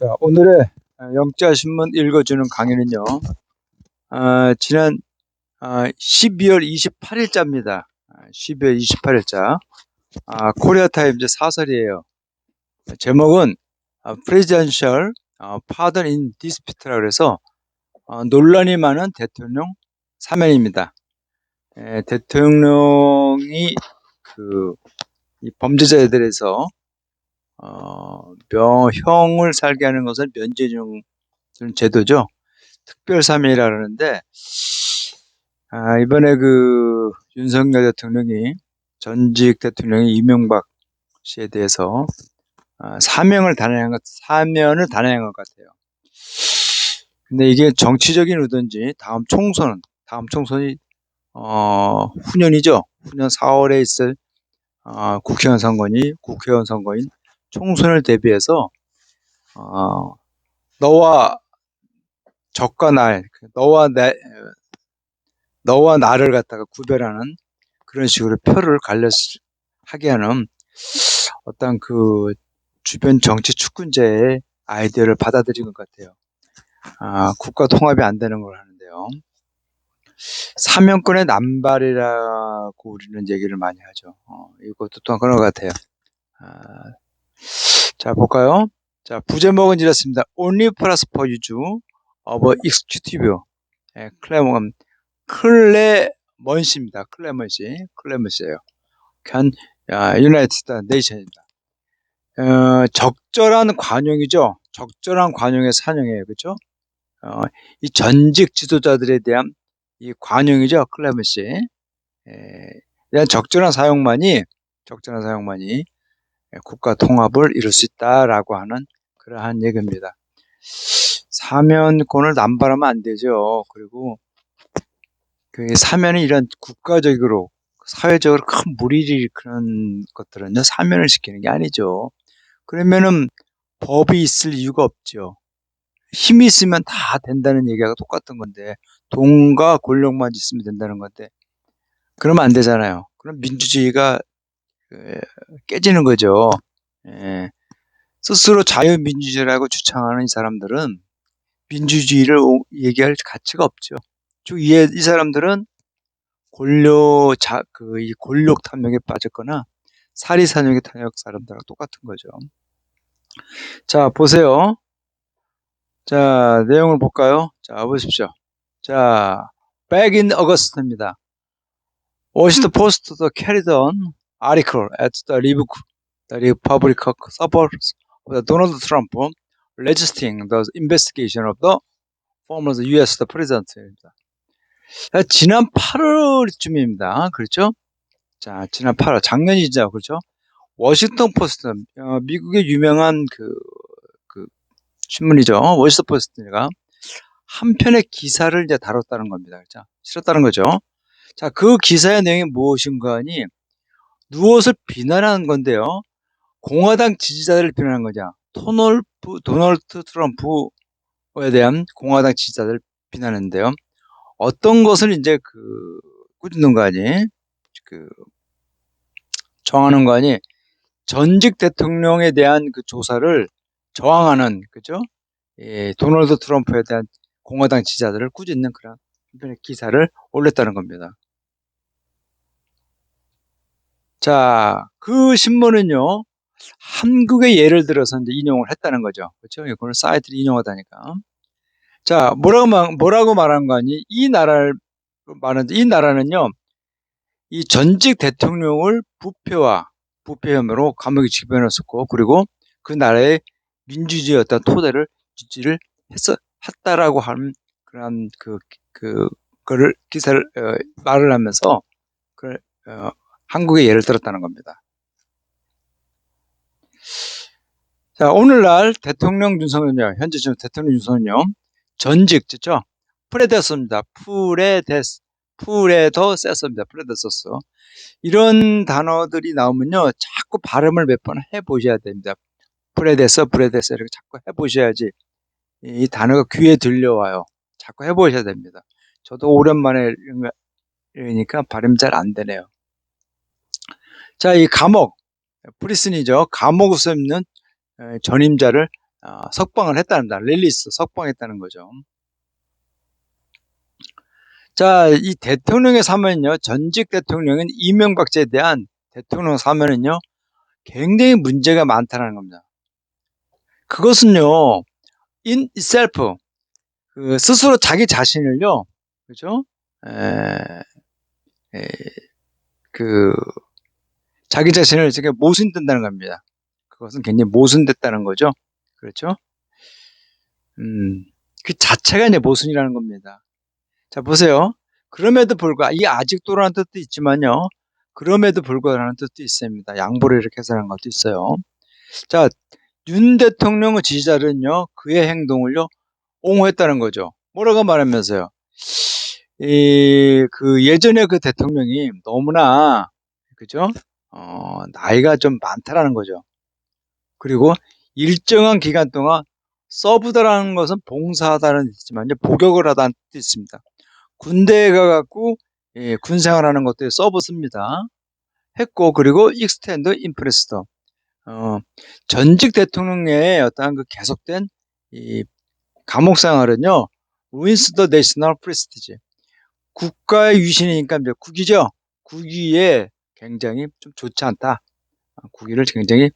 자, 오늘의 영자신문 읽어주는 강의는요, 지난 12월 28일자입니다. 12월 28일자. 코리아타임즈 사설이에요. 제목은 Presidential Pardon in Dispute라고 그래서 논란이 많은 대통령 사면입니다. 대통령이 이 범죄자에 대해서 형을 살게 하는 것을 면제 주는 제도죠. 특별사면이라 그러는데, 이번에 윤석열 대통령이, 전직 대통령이 이명박 씨에 대해서 사면을 단행한 것 같아요. 근데 이게 정치적인 의도인지 다음 총선이 후년이죠. 후년 4월에 있을 국회의원 선거인 총선을 대비해서 너와 적과 너와 나를 갖다가 구별하는 그런 식으로 표를 하게 하는 어떤 주변 정치 추근제의 아이디어를 받아들인 것 같아요. 국가 통합이 안 되는 걸 하는데요. 사면권의 남발이라고 우리는 얘기를 많이 하죠. 이것도 또한 그런 것 같아요. 자, 볼까요? 자, 부제목은 이렇습니다. Only plus for use of executive 클레먼시입니다. 클레먼시예요. 유나이티드 네이션입니다. 적절한 관용이죠. 적절한 관용의 사용이에요. 그렇죠? 이 전직 지도자들에 대한 이 관용이죠. 클레먼시. 이런 적절한 사용만이 국가 통합을 이룰 수 있다라고 하는 그러한 얘기입니다. 사면권을 남발하면 안 되죠. 그리고 사면이 이런 국가적으로 사회적으로 큰 무리를 일으키는 것들은요, 사면을 시키는 게 아니죠. 그러면은 법이 있을 이유가 없죠. 힘이 있으면 다 된다는 얘기가 똑같은 건데, 돈과 권력만 있으면 된다는 건데, 그러면 안 되잖아요. 그럼 민주주의가 깨지는 거죠. 스스로 자유민주주의라고 주창하는 이 사람들은 민주주의를 얘기할 가치가 없죠. 즉, 이 사람들은 이 권력 탐욕에 빠졌거나 사리사욕에 탐욕 사람들하고 똑같은 거죠. 자, 보세요. 자, 내용을 볼까요? 자, 보십시오. 자, back in August입니다. Washington Post carried on article at the Republican supporters of Donald Trump resisting the investigation of the former U.S. president입니다. 지난 8월쯤입니다. 그렇죠? 자, 지난 8월, 작년이죠. 그렇죠? 워싱턴 포스트, 미국의 유명한 신문이죠. 워싱턴 포스트가 한 편의 기사를 이제 다뤘다는 겁니다. 그렇죠? 실었다는 거죠. 자, 그 기사의 내용이 무엇인가 하니, 무엇을 비난하는 건데요. 공화당 지지자들을 비난한 거죠. 도널드 트럼프에 대한 공화당 지지자들을 비난하는데요. 어떤 것을 이제 꾸짖는 거 아니? 정하는 거 아니? 전직 대통령에 대한 조사를 저항하는, 그죠? 도널드 트럼프에 대한 공화당 지지자들을 꾸짖는 그런 기사를 올렸다는 겁니다. 자, 그 신문은요, 한국의 예를 들어서 이제 인용을 했다는 거죠. 그렇죠? 이걸 사이트를 인용하다니까. 자, 뭐라고 말한 거 아니? 이 나라는요, 이 전직 대통령을 부패 혐의로 감옥에 집어넣었고, 그리고 그 나라의 민주주의 어떤 토대를 유지를 했다라고 하는 그런 그거를 기사를 말을 하면서 한국의 예를 들었다는 겁니다. 자, 오늘날 대통령 윤석열, 현재 지금 대통령 윤석열 전직, 그죠? 프레데서입니다. 프레더세서입니다. 프레데서스. 이런 단어들이 나오면요, 자꾸 발음을 몇 번 해보셔야 됩니다. 프레데서 이렇게 자꾸 해보셔야지 이 단어가 귀에 들려와요. 자꾸 해보셔야 됩니다. 저도 오랜만에 이러니까 발음이 잘 안 되네요. 자, 이 감옥, 프리슨이죠. 감옥에서 있는 전임자를 석방을 했다는 릴리스 석방했다는 거죠. 자, 이 대통령의 사면은요, 전직 대통령인 이명박제에 대한 대통령 사면은요, 굉장히 문제가 많다는 겁니다. 그것은요, in itself, 스스로 자기 자신을요, 그죠? 에, 그, 자기 자신을 이렇게 모순된다는 겁니다. 그것은 굉장히 모순됐다는 거죠. 그렇죠? 그 자체가 이제 모순이라는 겁니다. 자, 보세요. 그럼에도 불구하고, 이 아직도라는 뜻도 있지만요. 그럼에도 불구하고라는 뜻도 있습니다. 양보를 이렇게 해석하는 것도 있어요. 자, 윤 대통령의 지지자들은요, 그의 행동을요, 옹호했다는 거죠. 뭐라고 말하면서요. 예전에 그 대통령이 너무나, 그죠? 나이가 좀 많다라는 거죠. 그리고 일정한 기간 동안 서브다라는 것은 봉사하다는 뜻이지만 복역을 하다는 뜻이 있습니다. 군대에 가갖고 군 생활하는 것도 서브 씁니다. 했고 그리고 익스텐드 임프레스도 전직 대통령의 어떠한 그 계속된 이 감옥 생활은요 ruins the national prestige 국가의 위신이니까 이제 국위죠. 국위에 굉장히 좀 좋지 않다. 국위를 굉장히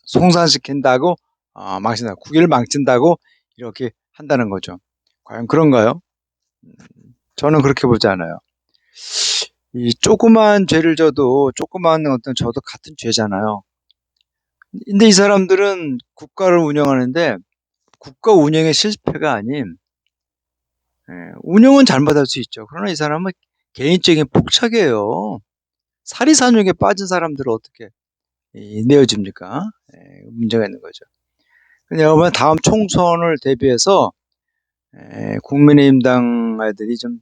송산시킨다고 망친다. 국위를 망친다고 이렇게 한다는 거죠. 과연 그런가요? 저는 그렇게 보지 않아요. 이 조그만 죄를 져도 조그만 어떤 저도 같은 죄잖아요. 근데 이 사람들은 국가를 운영하는데 국가 운영의 실패가 아닌 운영은 잘못할 수 있죠. 그러나 이 사람은 개인적인 폭착이에요. 사리사욕에 빠진 사람들을 어떻게 내어줍니까? 문제가 있는 거죠. 내가 보면 다음 총선을 대비해서 국민의힘당 애들이 좀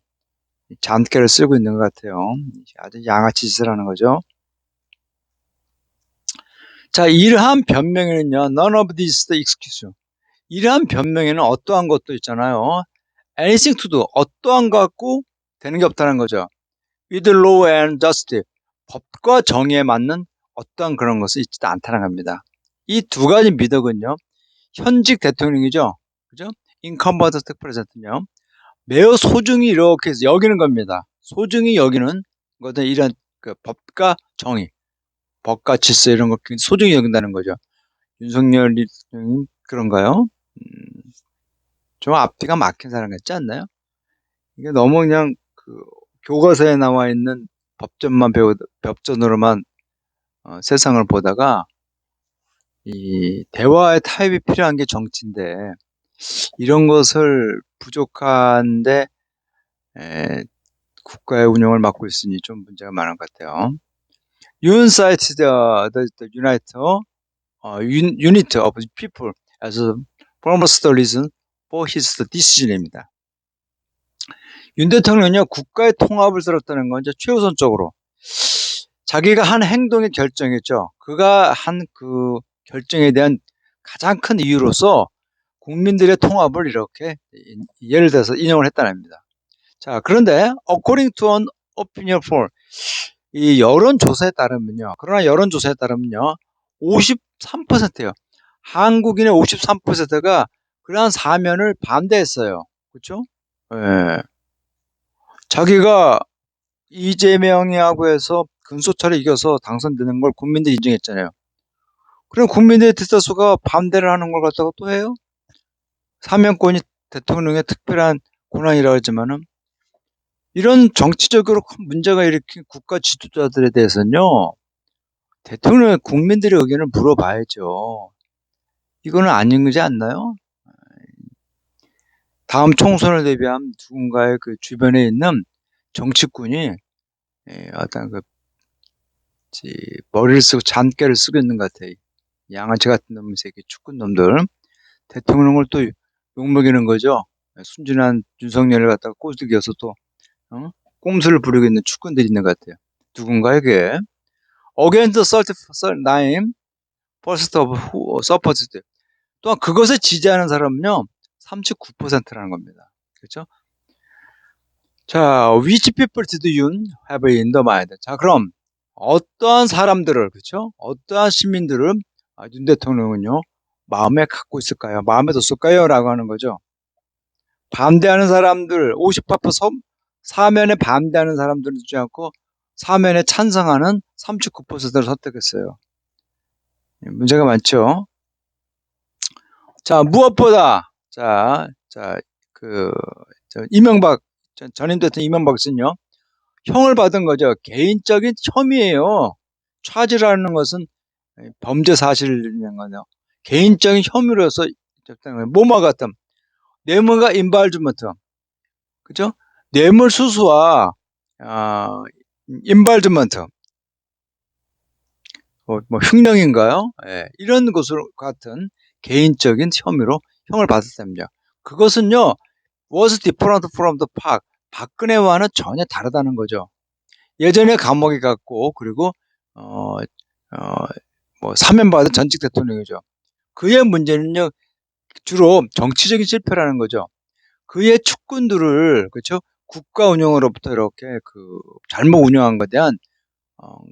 잔꾀를 쓰고 있는 것 같아요. 아주 양아치 짓을 하는 거죠. 자, 이러한 변명에는요, none of this is the excuse. 이러한 변명에는 어떠한 것도 있잖아요. anything to do, 어떠한 것 갖고 되는 게 없다는 거죠. with law and justice, 법과 정의에 맞는 어떠한 그런 것은 있지도 않다는 겁니다. 이 두 가지 미덕은요, 현직 대통령이죠. 그죠? incumbent president는요, 매우 소중히 이렇게 여기는 겁니다. 소중히 여기는 것은 이런 그 법과 정의, 법과 질서 이런 걸 소중히 여긴다는 거죠. 윤석열 대통령 그런가요? 좀 앞뒤가 막힌 사람 같지 않나요? 이게 너무 그냥 그 교과서에 나와 있는 법전으로만 세상을 보다가 이 대화의 타협이 필요한 게 정치인데 이런 것을 부족한데 국가의 운영을 맡고 있으니 좀 문제가 많은 것 같아요. Unites the unit of people as a foremost reason for his decision입니다. 윤 대통령은요, 국가의 통합을 들었다는 건 이제 최우선적으로 자기가 한 행동의 결정이죠. 그가 한 그 결정에 대한 가장 큰 이유로서 국민들의 통합을 이렇게 예를 들어서 인용을 했다는 겁니다. 자, 그런데 according to an opinion poll, 이 여론조사에 따르면요. 그러나 여론조사에 따르면요. 53%예요. 한국인의 53%가 그러한 사면을 반대했어요. 그렇죠? 예. 자기가 이재명이하고 해서 근소차를 이겨서 당선되는 걸 국민들이 인정했잖아요. 그럼 국민들의 대다수가 반대를 하는 걸 갖다가 또 해요? 사면권이 대통령의 특별한 권한이라고 하지만은 이런 정치적으로 큰 문제가 일으킨 국가 지도자들에 대해서는요, 대통령의 국민들의 의견을 물어봐야죠. 이거는 아닌 거지 않나요? 다음 총선을 대비한 누군가의 그 주변에 있는 정치꾼이 어떤 그 머리를 쓰고 잔꾀를 쓰고 있는 것 같아요. 양아치 같은 놈의 새끼 축구 놈들 대통령을 또 욕먹이는 거죠. 순진한 윤석열을 갖다가 꼬드겨서 또 꼼수를 부리고 있는 축구들이 있는 것 같아요. 누군가에게 against 39% of who supported 또한 그것에 지지하는 사람은요 39%라는 겁니다. 그렇죠? 자, which people did you have in the mind? 자, 그럼 어떠한 사람들을 그렇죠? 어떠한 시민들은 윤 대통령은요 마음에 갖고 있을까요? 마음에 뒀을까요? 라고 하는 거죠. 반대하는 사람들 50% 사면에 반대하는 사람들은 두지 않고 사면에 찬성하는 39%를 선택했어요. 문제가 많죠. 자, 무엇보다 그 이명박 전임 대통령 이명박 씨는요. 형을 받은 거죠. 개인적인 혐의예요. 차지라는 것은 범죄 사실이라는 거죠. 개인적인 혐의로서 뭐뭐 같은 뇌물과 인발주먼트, 그죠? 뇌물 수수와 인발주먼트, 뭐 횡령인가요? 예, 이런 것을 같은 개인적인 혐의로 형을 받았답니다. 그것은요, was different from the park. 박근혜와는 전혀 다르다는 거죠. 예전에 감옥에 갔고, 그리고, 어, 뭐, 사면받은 전직 대통령이죠. 그의 문제는요, 주로 정치적인 실패라는 거죠. 그의 측근들을, 그렇죠? 국가 운영으로부터 이렇게 잘못 운영한 것에 대한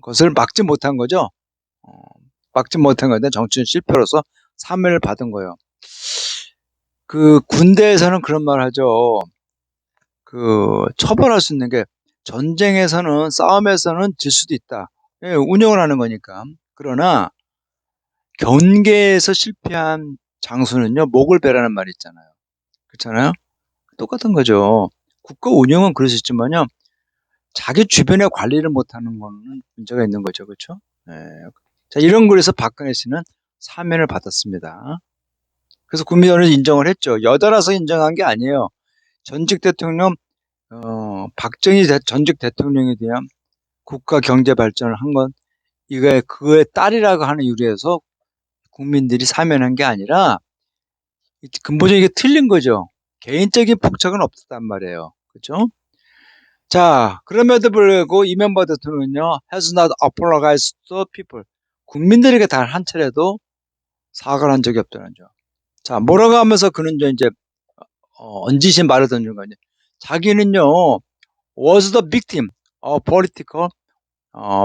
것을 막지 못한 거죠. 어, 막지 못한 것에 대한 정치적 실패로서 사면을 받은 거예요. 그 군대에서는 그런 말 하죠. 처벌할 수 있는 게 전쟁에서는 싸움에서는 질 수도 있다. 예, 운영을 하는 거니까. 그러나 경계에서 실패한 장수는요 목을 베라는 말이 있잖아요. 그렇잖아요. 똑같은 거죠. 국가 운영은 그럴 수 있지만요 자기 주변에 관리를 못하는 거는 문제가 있는 거죠. 그렇죠? 예. 자, 이런 거에서 박근혜 씨는 사면을 받았습니다. 그래서 국민의원은 인정을 했죠. 여자라서 인정한 게 아니에요. 전직 대통령 박정희 전직 대통령에 대한 국가 경제 발전을 한 건 이게 그의 딸이라고 하는 이유에서 국민들이 사면한 게 아니라 근본적으로 이게 틀린 거죠. 개인적인 폭착은 없었단 말이에요. 그렇죠? 자, 그럼에도 불구하고 이명박 대통령은요, has not apologized to people. 국민들에게 단 한 차례도 사과를 한 적이 없다는 점. 자, 뭐라고 하면서 그는 이제 언지시 말을 던진 거냐. 자기는요, was the victim of political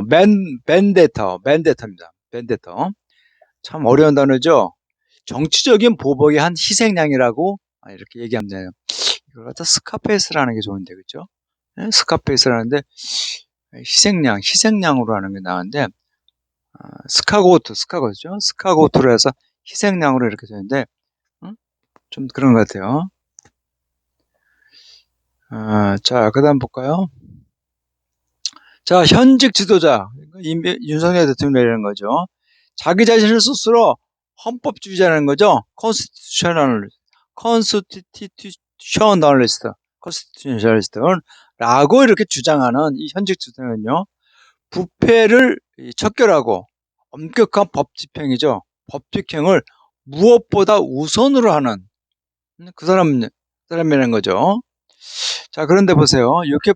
vendetta, vendetta. 참 어려운 단어죠. 정치적인 보복의 한 희생양이라고 이렇게 얘기하면 돼요. 이걸 갖다 스카페이스라는 게 좋은데, 그죠? 네? 스카페이스라는데 희생양으로 하는 게 나은데 스카고트죠? 스카고트로 해서 희생양으로 이렇게 되는데 좀 그런 것 같아요. 자, 그다음 볼까요? 자, 현직 지도자 윤석열 대통령이라는 거죠. 자기 자신을 스스로 헌법주의자라는 거죠. 컨스티튜셔널리스트라고 이렇게 주장하는 이 현직 지도자는요. 부패를 척결하고 엄격한 법 집행이죠. 법 집행을 무엇보다 우선으로 하는 그 사람이라는 거죠. 자, 그런데 보세요. 이렇게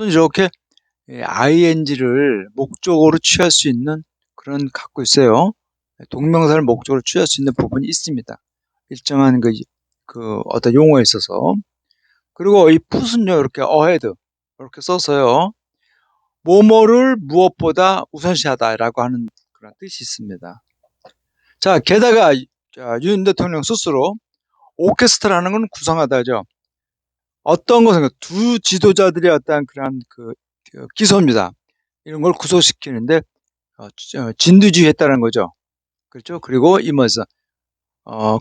이렇게 ing를 목적어로 취할 수 있는 그런 갖고 있어요. 동명사를 목적으로 취할 수 있는 부분이 있습니다. 일정한 어떤 용어에 있어서. 그리고 이 put은요, 이렇게 ahead 이렇게 써서요. 뭐뭐를 무엇보다 우선시하다라고 하는 그런 뜻이 있습니다. 자, 게다가 윤 대통령 스스로 오케스트라는 건 구성하다죠. 어떤 것은 두 지도자들이 어떤 그런 기소입니다. 이런 걸 구속시키는데 진두지휘했다는 거죠. 그렇죠? 그리고 이면서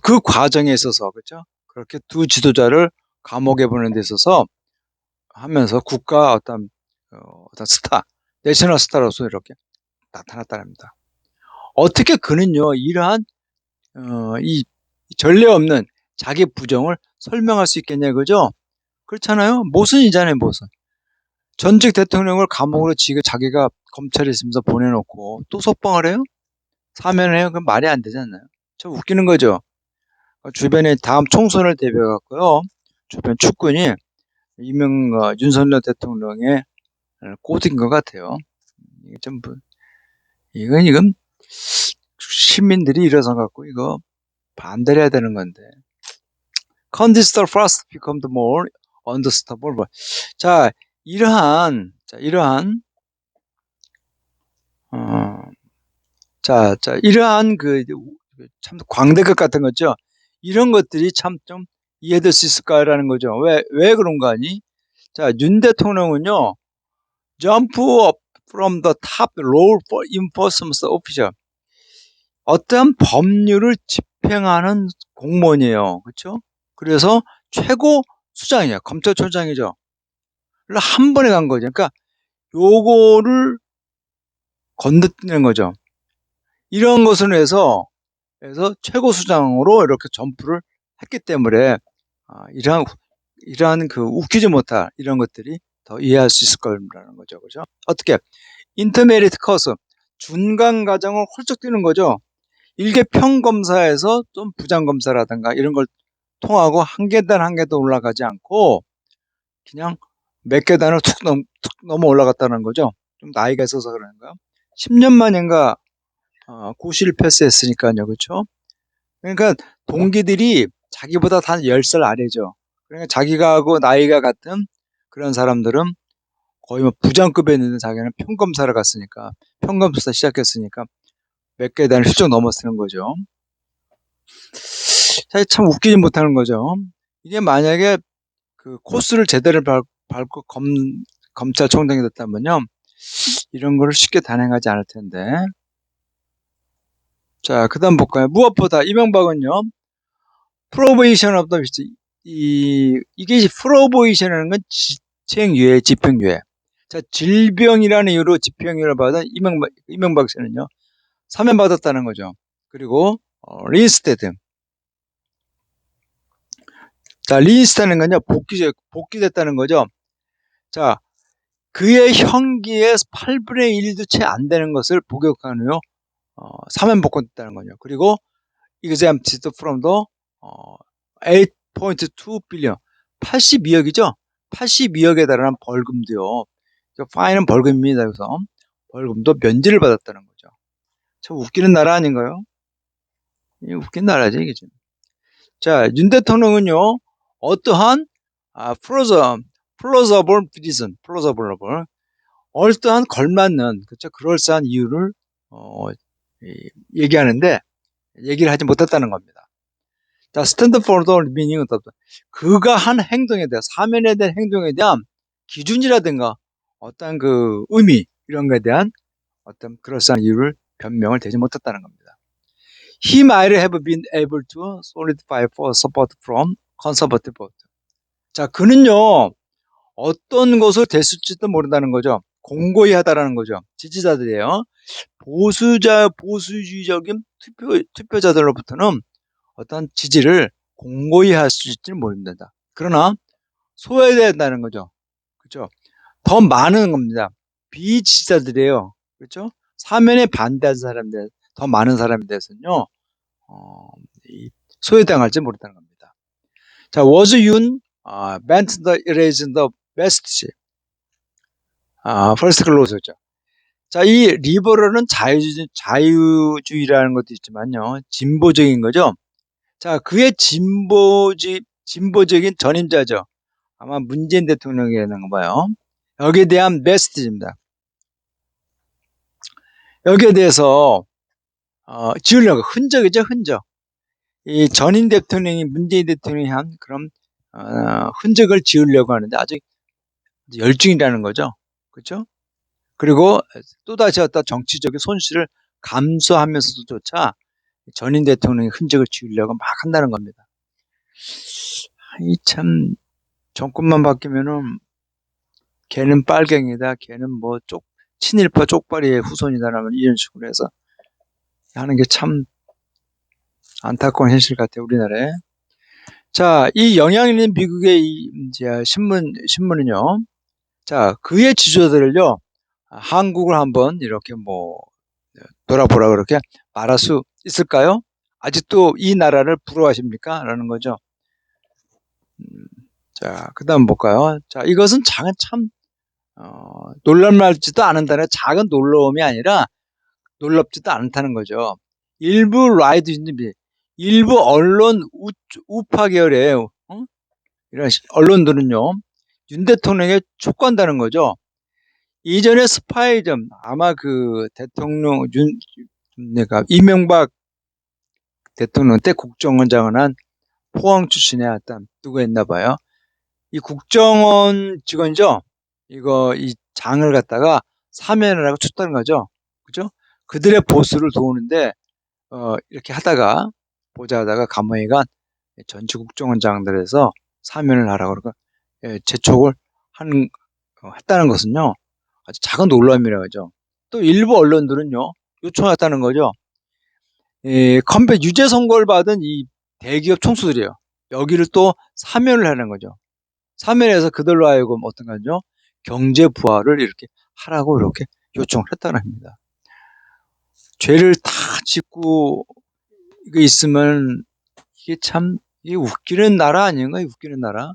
그 과정에 있어서 그렇죠? 그렇게 두 지도자를 감옥에 보내는 데 있어서 하면서 국가 어떤 스타, 내셔널 스타로서 이렇게 나타났다랍니다. 어떻게 그는요 이러한 이 전례 없는 자기 부정을 설명할 수 있겠냐 그죠? 그렇잖아요. 모순이잖아요, 모순. 전직 대통령을 감옥으로 자기가 검찰에 있으면서 보내놓고 또 속방을 해요? 사면을 해요? 그건 말이 안 되잖아요. 참 웃기는 거죠. 주변에 다음 총선을 대비해갖고요. 주변 축근이 윤석열 대통령의 꼬드긴 것 같아요. 이게 좀, 이건 시민들이 일어서 갖고 이거 반대를 해야 되는 건데. Conditional first become the more understandable. 자, 어, 이러한 참 광대급 같은 거죠. 이런 것들이 참 좀 이해될 수 있을까라는 거죠. 왜 그런가 하니? 자, 윤 대통령은요, jump up from the top role for enforcement official. 어떠한 법률을 집행하는 공무원이에요. 그렇죠? 그래서 최고 수장이에요. 검찰총장이죠. 그래서 한 번에 간 거죠. 그러니까 요거를 건드리는 거죠. 이런 것을 해서 최고 수장으로 이렇게 점프를 했기 때문에 이러한 그 웃기지 못할 이런 것들이 더 이해할 수 있을 거라는 거죠. 그죠? 어떻게? 인터메리트 커스, 중간 과정을 훌쩍 뛰는 거죠. 일개 평검사에서 좀 부장검사라든가 이런 걸 통하고 한 계단 한 계단 올라가지 않고 그냥 몇 계단을 툭 넘어 올라갔다는 거죠. 좀 나이가 있어서 그런가? 10년 만인가 고시를 패스했으니까요. 그렇죠? 그러니까 동기들이 자기보다 단 10살 아래죠. 그러니까 자기가 하고 나이가 같은 그런 사람들은 거의 뭐 부장급에 있는 자기는 평검사를 갔으니까 평검사 시작했으니까 몇 계단을 훌쩍 넘어서는 거죠. 사실 참 웃기지 못하는 거죠. 이게 만약에 그 코스를 제대로 밟고 검찰총장이 됐다면요. 이런 거를 쉽게 단행하지 않을 텐데. 자, 그 다음 볼까요? 무엇보다 이명박은요. 프로베이션 오브 더 이게 프로베이션이라는 건 집행유예, 집행유예. 자, 질병이라는 이유로 집행유예를 받은 이명박 씨는요. 사면받았다는 거죠. 그리고 리인스테드. 자, 리인스테드는 건요. 복귀됐다는 거죠. 자, 그의 형기의 8분의 1도 채 안 되는 것을 복역한 후요. 사면 복권됐다는 거죠. 그리고 exempted from the 8.2 빌리언 82억이죠. 82억에 달하는 벌금도요. 파인은 벌금입니다. 그래서 벌금도 면제를 받았다는 거죠. 참 웃기는 나라 아닌가요? 이 웃긴 나라죠 이게 지금. 자, 윤 대통령은요. 어떠한 plausible reason, plausible 어떠한 걸맞는 그렇죠 그럴싸한 이유를 어, 얘기하는데 얘기를 하지 못했다는 겁니다. 자, stand for the meaning of 그가 한 행동에 대한 사면에 대한 행동에 대한 기준이라든가 어떤 그 의미 이런 거에 대한 어떤 그럴싸한 이유를 변명을 대지 못했다는 겁니다. He might have been able to solidify for support from conservative vote. 자, 그는요 어떤 것을 됐을지도 모른다는 거죠. 공고히 하다라는 거죠. 지지자들이에요. 보수주의적인 투표자들로부터는 어떤 지지를 공고히 할 수 있지는 모른다. 그러나 소외된다는 거죠. 그렇죠? 더 많은 겁니다. 비지지자들이에요. 그렇죠? 사면에 반대한 사람들, 더 많은 사람에 대해서는요, 어, 소외당할지 모른다는 겁니다. 자, was Yoon meant the erase the best first clause죠. 자, 이 리버럴은 자유주의라는 것도 있지만요, 진보적인 거죠. 자, 그의 진보적인 전임자죠. 아마 문재인 대통령이라는 거 봐요. 여기에 대한 메시지입니다. 여기에 대해서 지으려고 흔적이죠, 흔적. 이 전임 대통령이 문재인 대통령이 한 그런 흔적을 지으려고 하는데 아주 열중이라는 거죠. 그렇죠? 그리고 또다시 어떤 정치적인 손실을 감수하면서도조차 전임 대통령의 흔적을 지우려고 막 한다는 겁니다. 이 참 정권만 바뀌면은 걔는 빨갱이다, 걔는 뭐 친일파 쪽발이의 후손이다라는 이런 식으로 해서 하는 게 참 안타까운 현실 같아요, 우리나라에. 자, 이 영향 있는 미국의 이제 신문은요. 자, 그의 지지자들을요. 한국을 한번 이렇게 뭐 돌아보라 그렇게 말할 수 있을까요? 아직도 이 나라를 부러워하십니까? 라는 거죠. 자, 그 다음 볼까요? 자, 이것은 참, 놀랄만하지도 않은다는 작은 놀라움이 아니라 놀랍지도 않다는 거죠. 일부 일부 언론 우파 계열의 이런 언론들은요, 윤 대통령에 촉구한다는 거죠. 이전에 스파이점 아마 그 대통령 그러니까 이명박 대통령 때 국정원장을 한 포항 출신의 어떤 누가 있나 봐요. 이 국정원 직원이죠. 이 장을 갖다가 사면을 하고 쳤다는 거죠. 그죠? 그들의 보수를 도우는데 이렇게 하다가 보자 하다가 감옥에간 전직 국정원장들에서 사면을 하라고 그러고 재촉을 했다는 것은요. 아주 작은 놀라움이라고 하죠. 또 일부 언론들은요. 요청했다는 거죠. 컴백 유죄 선고를 받은 이 대기업 총수들이에요. 여기를 또 사면을 하는 거죠. 사면해서 그들로 하여금 어떤 거죠? 경제 부활을 이렇게 하라고 이렇게 요청을 했다는 겁니다. 죄를 다 짓고 이거 있으면 이게 웃기는 나라 아닌가? 웃기는 나라?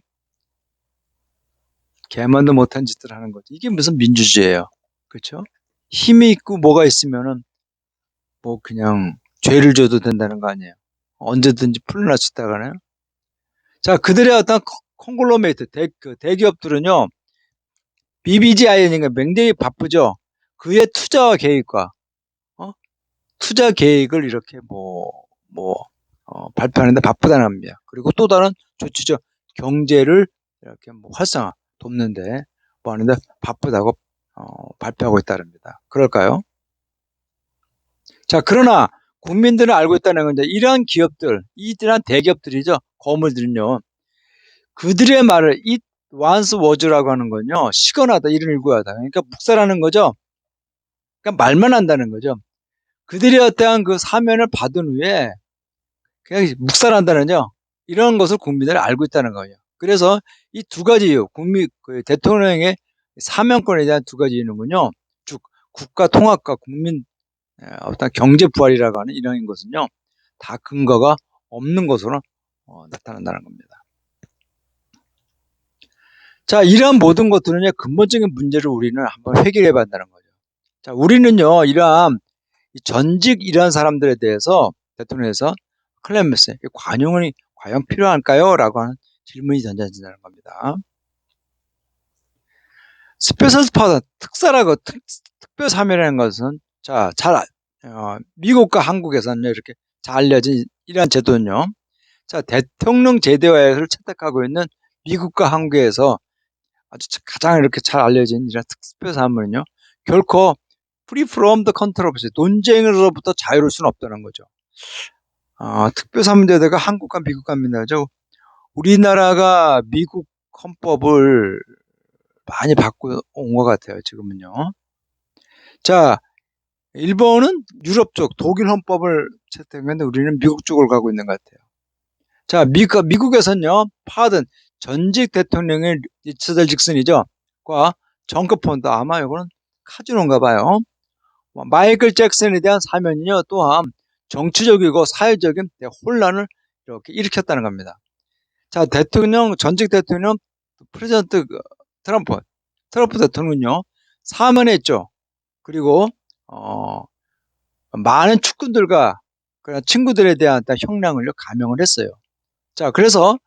개만도 못한 짓들 하는 거지. 이게 무슨 민주주의예요. 그렇죠? 힘이 있고 뭐가 있으면은 뭐 그냥 죄를 져도 된다는 거 아니에요. 언제든지 풀려날 수 있다가는. 자, 그들의 어떤 콩글로메이트 대기업들은요. BBGIN인가 굉장히 바쁘죠. 그의 투자와 계획과 어? 투자 계획을 이렇게 발표하는데 바쁘다는 겁니다. 그리고 또 다른 조치죠. 경제를 이렇게 활성화 돕는데 뭐 하는데 바쁘다고 발표하고 있다랍니다. 그럴까요? 자, 그러나 국민들은 알고 있다는 건 이러한 기업들, 이러한 대기업들이죠. 거물들은요. 그들의 말을 it once was라고 하는 건요. 시건하다, 이런 일구하다. 그러니까 묵살하는 거죠. 그러니까 말만 한다는 거죠. 그들이 어떠한 그 사면을 받은 후에 그냥 묵살한다는요. 이런 것을 국민들이 알고 있다는 거예요. 그래서 이 두 가지 이유, 대통령의 사면권에 대한 두 가지 이유는요. 즉 국가 통합과 국민 어떤 경제 부활이라고 하는 이런 것은요. 다 근거가 없는 것으로 나타난다는 겁니다. 자, 이러한 모든 것들은요. 근본적인 문제를 우리는 한번 해결해 봐야 한다는 거죠. 자, 우리는요. 이러한 전직 이러한 사람들에 대해서 대통령에서 클레멘스 관용이 과연 필요할까요? 라고 하는 질문이 던져진다는 겁니다. 스페셜 파워 특사라고 특별 사면이라는 것은 미국과 한국에서는 이렇게 잘 알려진 이러한 제도는요. 자, 대통령 제도화를 채택하고 있는 미국과 한국에서 아주 가장 이렇게 잘 알려진 이런 특별 사면은요. 결코 free from the controversy, 논쟁으로부터 자유로울 수는 없다는 거죠. 특별사면제도가 한국과 미국과 민나죠. 우리나라가 미국 헌법을 많이 바꿔 온 것 같아요. 지금은요. 자, 일본은 유럽 쪽 독일 헌법을 채택했는데 우리는 미국 쪽으로 가고 있는 것 같아요. 자, 미국에서는요. 파든 전직 대통령의 리처드 닉슨이죠. 과 정크폰도 아마 이거는 카지노인가 봐요. 마이클 잭슨에 대한 사면이요. 또한 정치적이고 사회적인 혼란을 이렇게 일으켰다는 겁니다. 자, 전직 대통령, 프레지던트 트럼프 대통령은요, 사면했죠. 그리고, 많은 축구들과 그런 친구들에 대한 형량을 감형을 했어요. 자, 그래서,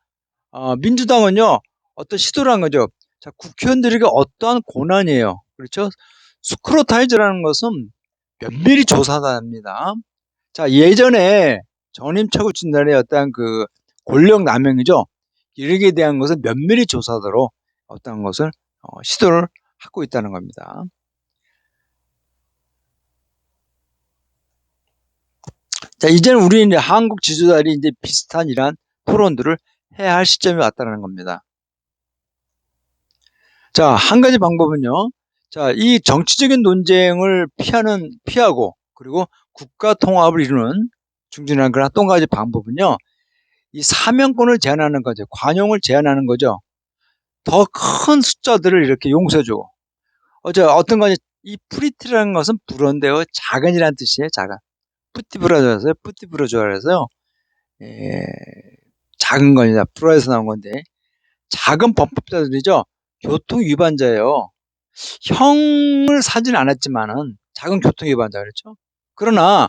민주당은요, 어떤 시도를 한 거죠. 자, 국회의원들에게 어떠한 고난이에요. 그렇죠? 스크루타이즈라는 것은 면밀히 조사합니다. 자, 예전에 전임 최고 진단의 어떤 그 권력 남용이죠. 이렇게 대한 것을 면밀히 조사하도록 어떤 것을 시도를 하고 있다는 겁니다. 자, 이제는 우리는 한국 지도자들이 이제 비슷한 이러한 토론들을 해야 할 시점이 왔다는 겁니다. 자, 한 가지 방법은요. 자, 이 정치적인 논쟁을 피하고 그리고 국가 통합을 이루는 중진한 그런 또 한 가지 방법은요. 이 사면권을 제한하는 거죠. 관용을 제한하는 거죠. 더 큰 숫자들을 이렇게 용서해주고. 어떤 거지? 이 프리티라는 것은 불어인데요. 작은이라는 뜻이에요. 작은. 뿌띠부러져서요. 뿌띠부러져서요. 예, 작은 거니다. 불어에서 나온 건데. 작은 범법자들이죠. 교통 위반자예요. 형을 사진 않았지만은 작은 교통 위반자 그렇죠. 그러나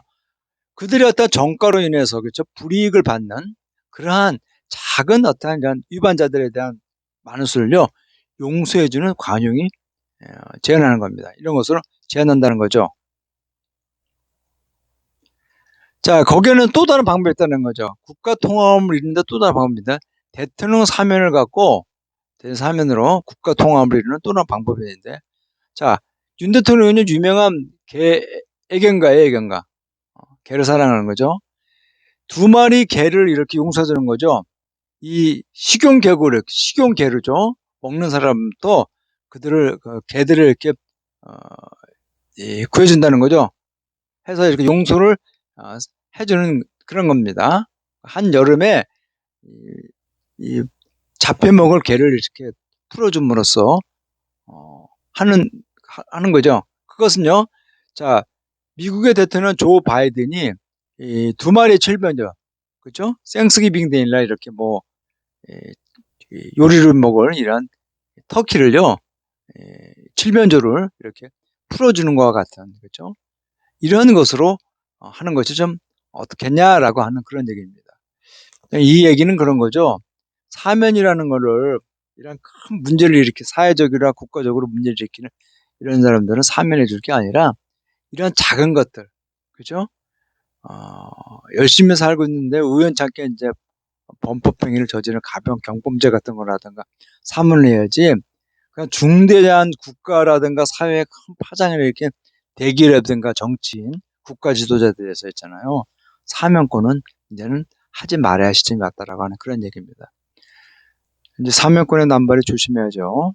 그들의 어떤 정가로 인해서 그렇죠 불이익을 받는 그러한 작은 어떠한 이런 위반자들에 대한 많은 수를요 용서해주는 관용이 제한하는 겁니다. 이런 것으로 제한한다는 거죠. 자, 거기에는 또 다른 방법이 있다는 거죠. 국가 통합을 이루는데 또 다른 방법입니다. 대통령 사면을 갖고 대사면으로 국가 통합을 이루는 또 다른 방법이 있는데, 자, 윤 대통령은 유명한 애견가예요, 애견가. 개를 사랑하는 거죠. 두 마리 개를 이렇게 용서해주는 거죠. 이 식용개로죠. 먹는 사람도 그들을 그 개들을 이렇게 어, 구해준다는 거죠. 해서 이렇게 용서를 어, 해주는 그런 겁니다. 한 여름에 이, 이 잡혀 먹을 개를 이렇게 풀어줌으로써 어, 하는 하는 거죠. 그것은요. 자, 미국의 대통령 조 바이든이 이 두 마리의 칠면조, 그렇죠? 생스기빙 데이나 이렇게 뭐 요리를 먹을 이런 터키를요, 칠면조를 이렇게 풀어주는 것과 같은, 그렇죠? 이런 것으로 하는 것이 좀 어떻겠냐라고 하는 그런 얘기입니다. 이 얘기는 그런 거죠. 사면이라는 거를 이런 큰 문제를 일으키 사회적이나 국가적으로 문제를 일으키는 이런 사람들은 사면해 줄 게 아니라 이런 작은 것들, 그죠? 열심히 살고 있는데 우연찮게 이제 범법행위를 저지르는 가벼운 경범죄 같은 거라든가 사면을 해야지. 그냥 중대한 국가라든가 사회에 큰 파장을 일으킨 대기라든가 정치인, 국가 지도자들에서 있잖아요. 사면권은 이제는 하지 말아야 시점이 왔다라고 하는 그런 얘기입니다. 이제 사면권의 남발이 조심해야죠.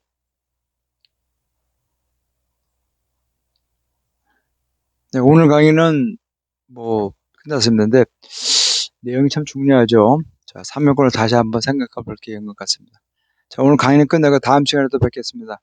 네, 오늘 강의는 뭐 끝났었는데 내용이 참 중요하죠. 자, 사면권을 다시 한번 생각해 볼 기회인 것 같습니다. 자, 오늘 강의는 끝나고 다음 시간에 또 뵙겠습니다.